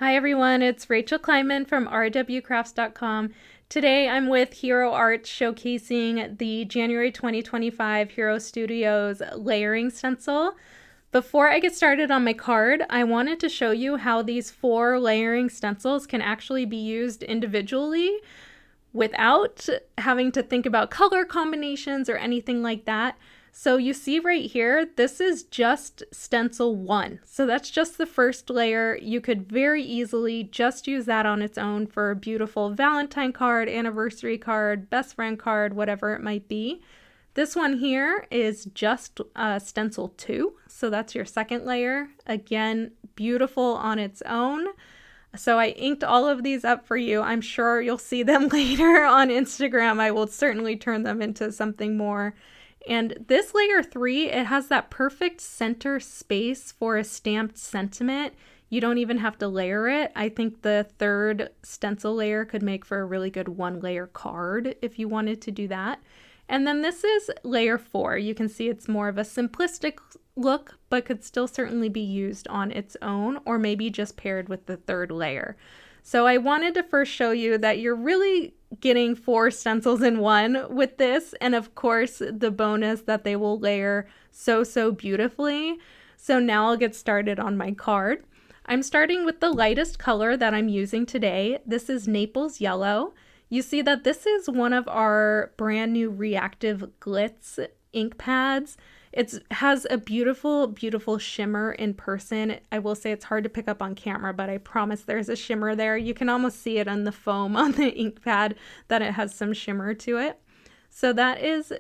Hi everyone, it's Rachel Kleinman from rwcrafts.com. Today I'm with Hero Arts showcasing the January 2025 Hero Studios layering stencil. Before I get started on my card, I wanted to show you how these 4 layering stencils can actually be used individually without having to think about color combinations or anything like that. So you see right here, this is just stencil 1. So that's just the first layer. You could very easily just use that on its own for a beautiful Valentine card, anniversary card, best friend card, whatever it might be. This one here is just stencil 2. So that's your second layer. Again, beautiful on its own. So I inked all of these up for you. I'm sure you'll see them later on Instagram. I will certainly turn them into something more. And this layer 3, it has that perfect center space for a stamped sentiment. You don't even have to layer it. I think the third stencil layer could make for a really good 1-layer card if you wanted to do that. And then this is layer 4. You can see it's more of a simplistic look, but could still certainly be used on its own or maybe just paired with the third layer. So I wanted to first show you that you're really getting 4 stencils in one with this, and of course the bonus that they will layer so beautifully. So now I'll get started on my card. I'm starting with the lightest color that I'm using today. This is Naples Yellow. You see that this is one of our brand new reactive glitz ink pads. It has a beautiful shimmer in person. I will say it's hard to pick up on camera, but I promise there's a shimmer there. You can almost see it on the foam on the ink pad that it has some shimmer to it. So that is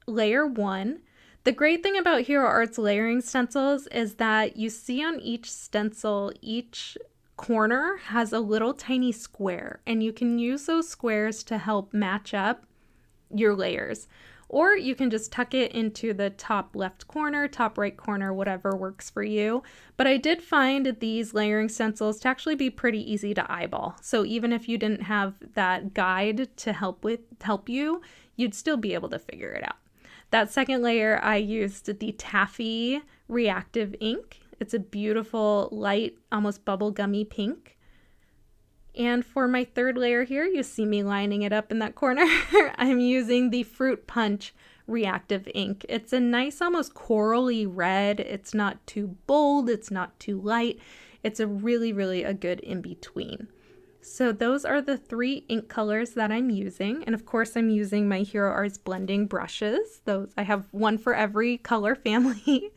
layer 1. The great thing about Hero Arts layering stencils is that you see on each stencil, each corner has a little tiny square, and you can use those squares to help match up your layers. Or you can just tuck it into the top left corner, top right corner, whatever works for you. But I did find these layering stencils to actually be pretty easy to eyeball. So even if you didn't have that guide to help you, you'd still be able to figure it out. That second layer, I used the Taffy Reactive ink. It's a beautiful, light, almost bubblegummy pink. And for my third layer here, you see me lining it up in that corner. I'm using the Fruit Punch Reactive ink. It's a nice, almost corally red. It's not too bold. It's not too light. It's a really a good in-between. So those are the 3 ink colors that I'm using. And of course, I'm using my Hero Arts blending brushes. I have one for every color family.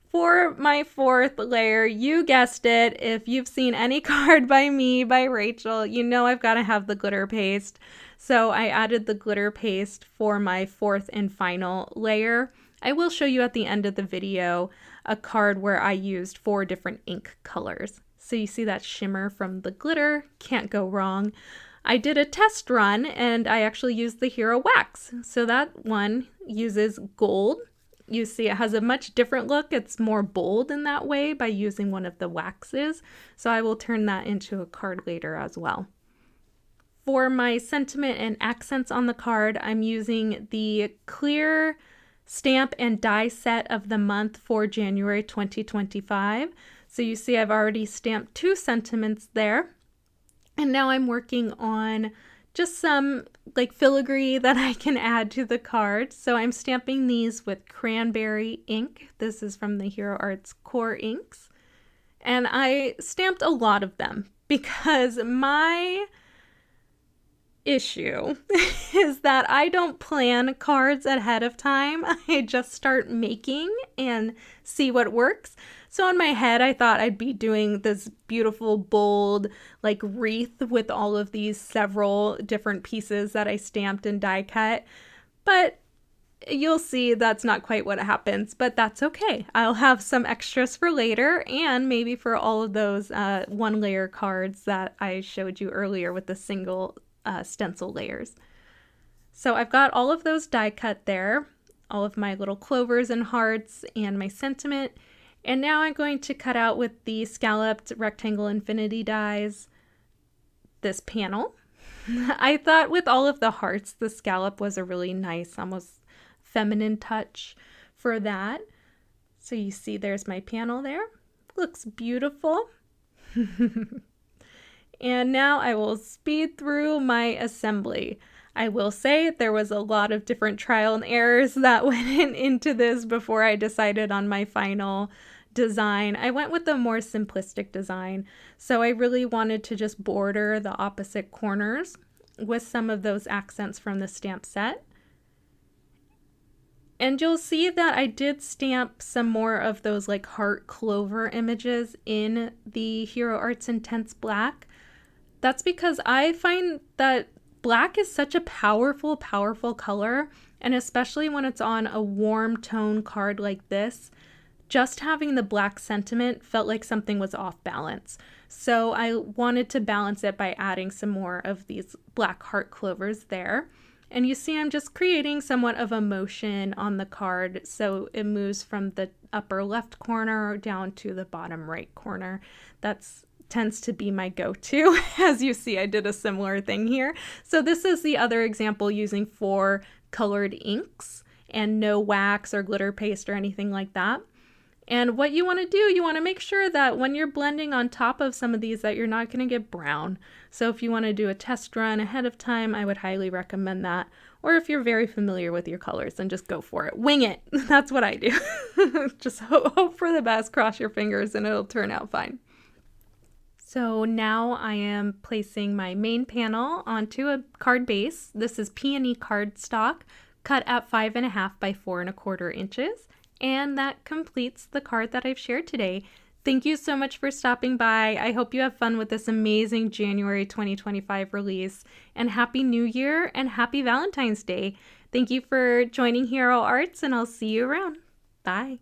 For my 4th layer, you guessed it, if you've seen any card by me, by Rachel, you know I've got to have the glitter paste. So I added the glitter paste for my 4th and final layer. I will show you at the end of the video a card where I used 4 different ink colors. So you see that shimmer from the glitter, can't go wrong. I did a test run and I actually used the Hero Wax. So that one uses gold. You see it has a much different look. It's more bold in that way by using one of the waxes. So I will turn that into a card later as well. For my sentiment and accents on the card, I'm using the clear stamp and die set of the month for January 2025. So you see I've already stamped 2 sentiments there. And now I'm working on just some filigree that I can add to the card. So I'm stamping these with cranberry ink. This is from the Hero Arts Core Inks. And I stamped a lot of them because my issue is that I don't plan cards ahead of time. I just start making and see what works. So in my head, I thought I'd be doing this beautiful, bold, wreath with all of these several different pieces that I stamped and die cut. But you'll see that's not quite what happens, but that's okay. I'll have some extras for later and maybe for all of those 1-layer cards that I showed you earlier with the single stencil layers. So I've got all of those die cut there, all of my little clovers and hearts and my sentiment. And now I'm going to cut out with the scalloped rectangle infinity dies this panel. I thought with all of the hearts, the scallop was a really nice, almost feminine touch for that. So you see there's my panel there. Looks beautiful. And now I will speed through my assembly. I will say there was a lot of different trial and errors that went into this before I decided on my final design. I went with a more simplistic design. So I really wanted to just border the opposite corners with some of those accents from the stamp set. And you'll see that I did stamp some more of those like heart clover images in the Hero Arts Intense Black. That's because I find that black is such a powerful, powerful color. And especially when it's on a warm tone card like this, just having the black sentiment felt like something was off balance. So I wanted to balance it by adding some more of these black heart clovers there. And you see I'm just creating somewhat of a motion on the card, so it moves from the upper left corner down to the bottom right corner. That's tends to be my go-to. As you see, I did a similar thing here. So this is the other example using 4 colored inks and no wax or glitter paste or anything like that. And what you want to do, you want to make sure that when you're blending on top of some of these that you're not going to get brown. So if you want to do a test run ahead of time, I would highly recommend that. Or if you're very familiar with your colors, then just go for it. Wing it. That's what I do. Just hope for the best, cross your fingers, and it'll turn out fine. So now I am placing my main panel onto a card base. This is Peony cardstock, cut at 5.5 by 4.25 inches. And that completes the card that I've shared today. Thank you so much for stopping by. I hope you have fun with this amazing January 2025 release. And Happy New Year and Happy Valentine's Day. Thank you for joining Hero Arts, and I'll see you around. Bye.